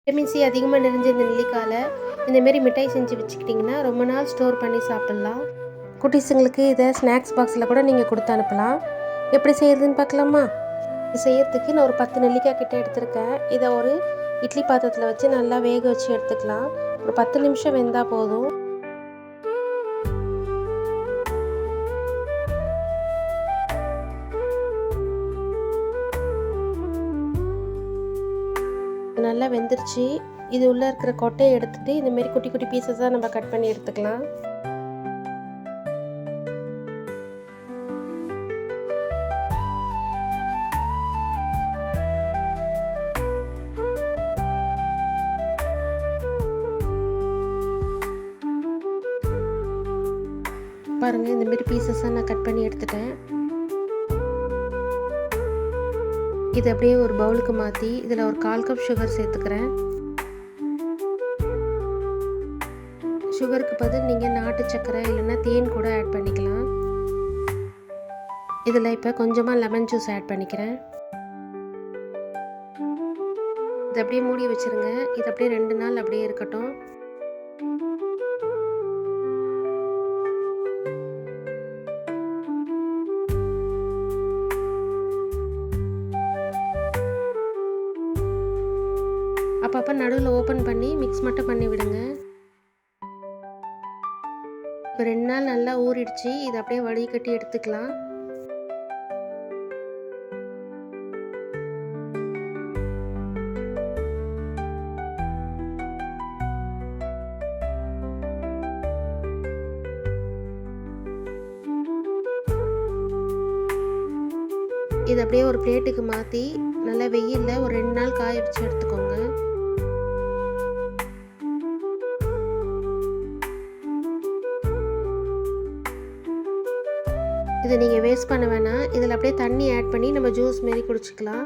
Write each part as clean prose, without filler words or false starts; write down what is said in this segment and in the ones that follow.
Vitamin C அதிகமாக நிறைஞ்ச இந்த நெல்லிக்காயில் இந்தமாரி மிட்டாய் செஞ்சு வச்சுக்கிட்டிங்கன்னா ரொம்ப நாள் ஸ்டோர் பண்ணி சாப்பிட்லாம். குட்டீஸுங்களுக்கு இதை ஸ்நாக்ஸ் பாக்ஸில் கூட நீங்கள் கொடுத்து அனுப்பலாம். எப்படி செய்கிறதுன்னு பார்க்கலாமா? இது செய்யறதுக்கு நான் ஒரு 10 நெல்லிக்காய் கிட்ட எடுத்திருக்கேன். இதை ஒரு இட்லி பாத்திரத்தில் வச்சு நல்லா வேக வச்சு எடுத்துக்கலாம். ஒரு 10 நிமிஷம் வெந்தால் போதும். நல்லா வெந்துருச்சு. இது உள்ளே இருக்கிற கொட்டையை எடுத்துகிட்டு இந்தமாரி குட்டி குட்டி பீசஸாக நம்ம கட் பண்ணி எடுத்துக்கலாம். பாருங்கள், இந்தமாரி பீசஸாக நான் கட் பண்ணி எடுத்துட்டேன். இது அப்படியே ஒரு பவுலுக்கு மாற்றி இதில் ஒரு 1/4 கப் சுகர் சேர்த்துக்கிறேன். சுகருக்கு பதில் நீங்கள் நாட்டு சர்க்கரை இல்லைன்னா தேன் கூட ஆட் பண்ணிக்கலாம். இதில் இப்போ கொஞ்சமாக லெமன் ஜூஸ் ஆட் பண்ணிக்கிறேன். இதை அப்படியே மூடி வச்சுருங்க. இது அப்படியே 2 நாள் அப்படியே இருக்கட்டும். அப்பப்போ நடுவில் ஓப்பன் பண்ணி மிக்ஸ் மட்டும் பண்ணி விடுங்க. இப்போ 2 நாள் நல்லா ஊறிடுச்சு. இதை அப்படியே வடிகட்டி எடுத்துக்கலாம். இது அப்படியே ஒரு பிளேட்டுக்கு மாற்றி நல்லா வெயிலில் ஒரு 2 நாள் காய வச்சு எடுத்துக்கோங்க. இதை நீங்கள் வேஸ்ட் பண்ண வேணாம். இதில் அப்படியே தண்ணி ஆட் பண்ணி நம்ம ஜூஸ் மாரி குடிச்சிக்கலாம்.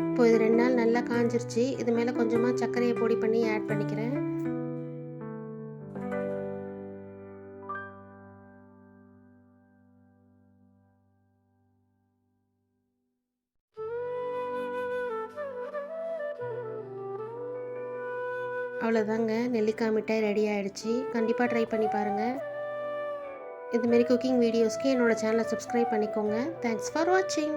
இப்போ இது 2 நாள் நல்லா காஞ்சிருச்சு. இது மேலே கொஞ்சமாக சர்க்கரையை பொடி பண்ணி ஆட் பண்ணிக்கிறேன். அவ்வளோதாங்க, நெல்லிக்காய் மிட்டாய் ரெடி ஆகிடுச்சு. கண்டிப்பாக ட்ரை பண்ணி பாருங்கள். இதுமாரி குக்கிங் வீடியோஸ்க்கு என்னோடய சேனலை சப்ஸ்கிரைப் பண்ணிக்கோங்க. தேங்க்ஸ் ஃபார் வாட்சிங்.